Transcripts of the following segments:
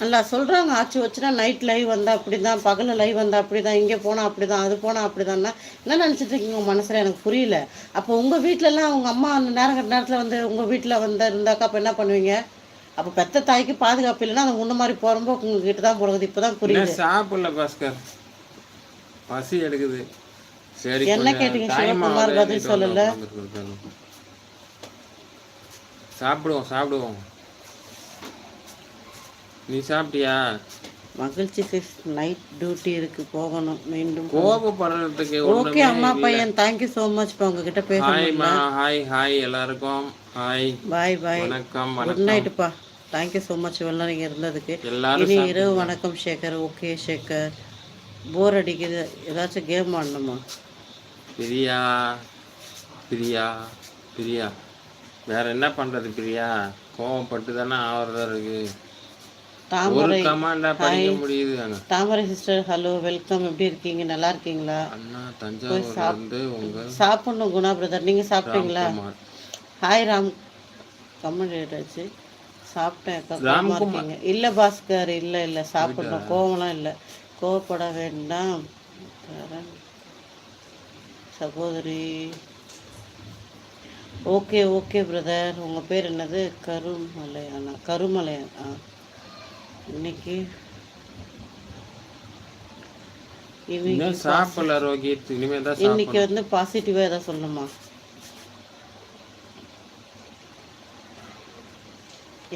நல்லா சொல்கிறாங்க. ஆச்சு வச்சுனா நைட் லைவ் வந்தால் அப்படி தான், பகலில் லைவ் வந்தால் அப்படி தான், இங்கே போனால் அப்படி தான், அது போனால் அப்படி தான்னா என்ன நினச்சிட்டு இருக்கீங்க உங்கள் மனசில்? எனக்கு புரியல. அப்போ உங்கள் வீட்டிலலாம் உங்கள் அம்மா அந்த நேரத்தில் வந்து உங்கள் வீட்டில் வந்து இருந்தாக்கா அப்போ என்ன பண்ணுவீங்க? அப்போ பெத்த தாய்க்கு பாதுகாப்பு இல்லைன்னா அந்த முன்ன மாதிரி போகிறப்போ உங்ககிட்ட தான் போகிறது. இப்போ தான் புரியுது. சாப்பிடல பாஸ்கர், பசி எடுக்குது. சரி என்ன கேட்டீங்க சிவகுமார்? பதில் சொல்லல. சாப்பிடுவோம் சாப்பிடுவோம். நீ சாப்பிட்டியா? மகிழ்ச்சி சிஸ், நைட் டியூட்டி இருக்கு, போகணும். மீண்டும் கோபப்படுறதுக்கு ஓகே அம்மா பையன். Thank you so much. இப்போ உங்ககிட்ட பேச முடியல. ஹாய் ஹாய் எல்லாருக்கும் ஹாய், பாய் பாய், வணக்கம் குட் நைட்டுப்பா. தேங்க்யூ ஸோ மச் இவ்வளோ நீங்கள் இருந்ததுக்கு. இனி இரவு வணக்கம் சேகர். ஓகே சேகர், போர் அடிக்குது, ஏதாச்சும் கேம் ஆடணுமா? பிரியா பிரியா பிரியா, வேற என்ன பண்ணுறது பிரியா? கோவப்பட்டு தானே ஆவறதா இருக்கு. தாமரை முடியுது. தாமரை சிஸ்டர் ஹலோ, வெல்கம். எப்படி இருக்கீங்க? நல்லா இருக்கீங்களா? அண்ணா தஞ்சாவூர் சாப்பிடணும் குணா பிரதர். நீங்கள் சாப்பிட்டீங்களா? ஹாய் ராம். கமெண்ட் ஆயிடுச்சு. சாப்பிட்டேன். இல்லை பாஸ்கர், இல்லை இல்லை சாப்பிடணும். கோவம்லாம் இல்லை, கோவப்பட வேண்டாம் சகோதரி. Okay okay brother. உங்கள் பேர் என்னது? கருமலையானா? கருமலையானா? இன்னைக்கு வந்து பாசிட்டிவா ஏதாவது சொல்லணுமா?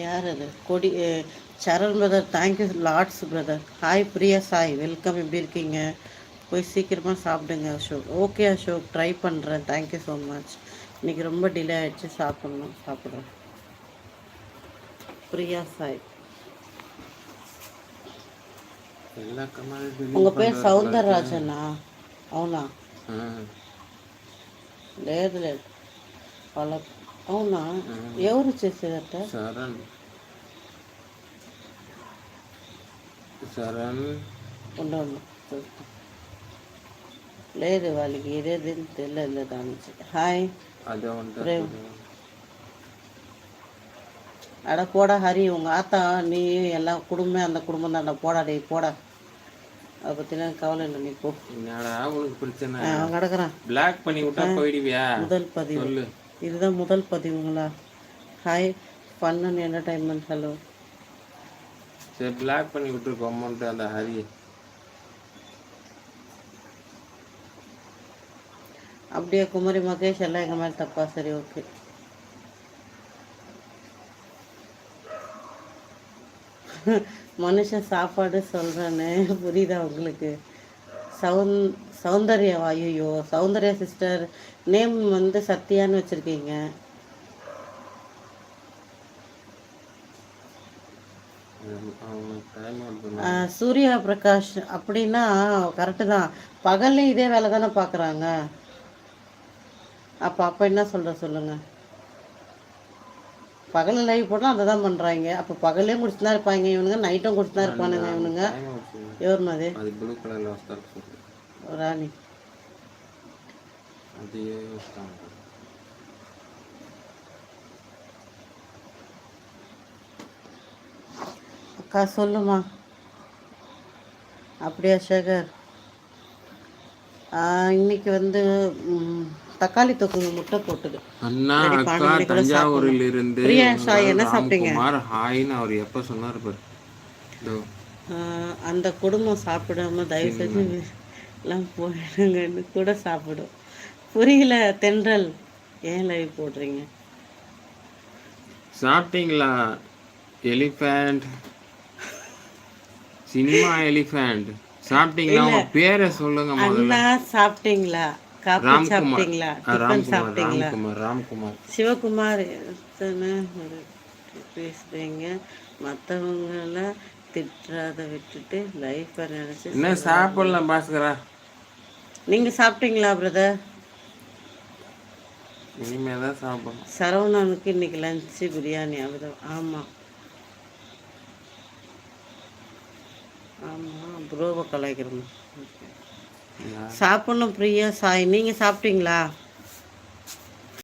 யார் அது? Kodi Charan brother. Thank you lots brother. Hi Priya Sai, welcome. எப்படி இருக்கீங்க? போய் சீக்கிரமாக சாப்பிடுங்க அசோக். ஓகே அசோக், ட்ரை பண்ணுறேன். Thank you so much. இன்னைக்கு ரொம்ப டிலே ஆகிடுச்சு, சாப்பிட்றேன். பிரியா சாய். உங்க பேர் సౌందరరాజనా? అవునా? లేదు లేదు వాళ్ళ. అవునా? ఎవరు చేసేదట? ఉండండి, లేదు వాళ్ళకి ఇదేది తెలియదు దాని నుంచి. హాయ్ அட போடா ஹரி, உங்கள் ஆத்தா நீ எல்லாம் குடும்பம் அந்த குடும்பம் தான். போடா டே போடா. அதை பற்றிலாம் கவலை இல்லை, நீ போ. உனக்கு பிரச்சனை? அவன் கிடக்குறான். பிளாக் பண்ணி விட்டா போயிடுவியா? முதல் பதிவு இதுதான். முதல் பதிவுங்களா? Hi fun and entertainment. Hello. சரி பிளாக் பண்ணி விட்டுருக்கோம் அமௌண்ட் அந்த ஹரி. அப்படியே குமரி மகேஷ் எல்லாம் எங்கள் மேலே தப்பா? சரி ஓகே. மனுஷன் சாப்பாடு சொல்கிறேன்னு புரியுதா உங்களுக்கு? சௌந்தர்யா. ஐயோ சௌந்தர்யா சிஸ்டர், நேம் வந்து சத்யான்னு வச்சுருக்கீங்க. சூர்யா பிரகாஷ் அப்படின்னா கரெக்டு தான். பகல்லையும் இதே வேலை தானே பார்க்குறாங்க. அப்போ என்ன சொல்லுங்கள். பகலில் லைவ் போட்டால் அதை தான் பண்ணுறாங்க. அப்போ பகல்லே முடிச்சுட்டு தான் இருப்பாங்க இவனுங்க, நைட்டும் குடிச்சு தான் இருப்பானுங்க இவனுங்க. எவரு மாதிரி? ராணி. அக்கா சொல்லுமா. அப்படியா சேகர்? இன்னைக்கு வந்து தக்காளி தொக்குங்க, முட்டை போட்டது. அண்ணா அக்கா தஞ்சாவூரில் இருந்து. பிரியா சாய் என்ன சாப்பிட்டீங்க? ஹாய்னு அவர் எப்போ சொன்னார் பாரு. அந்த குடும்பம் சாப்பிடாம தயவு செஞ்சு எல்லாம் போயிடுங்கன்னு கூட சாப்பிடும். புரியல தென்றல், ஏன் லைவ் போடுறீங்க? சாப்பிட்டீங்களா? எலிஃபண்ட் சினிமா எலிஃபண்ட் சாப்பிட்டீங்களா? உங்க பேரை சொல்லுங்க முதல்ல. சாப்பிட்டீங்களா? காப்பி சாப்பிட்டீங்களா? டிஃபன் சாப்பிட்டீங்களா? ராம்குமார். சிவகுமார் பேசுறீங்க. மற்றவங்கள திட்டுறத விட்டுட்டு லைஃப்பை நினச்சி என்ன சாப்பிடலாம் பாஸ்கரா? நீங்கள் சாப்பிட்டீங்களா பிரதர்? இனிமேல் தான் சாப்பிடணும். சரவணனுக்கு இன்னைக்கு லஞ்சு பிரியாணி ஆகுது. ஆமாம் ஆமாம், ப்ரோவை கலாய்க்கிறோம். சாப்பிடணும் பிரியா சாய். நீங்கள் சாப்பிட்டீங்களா?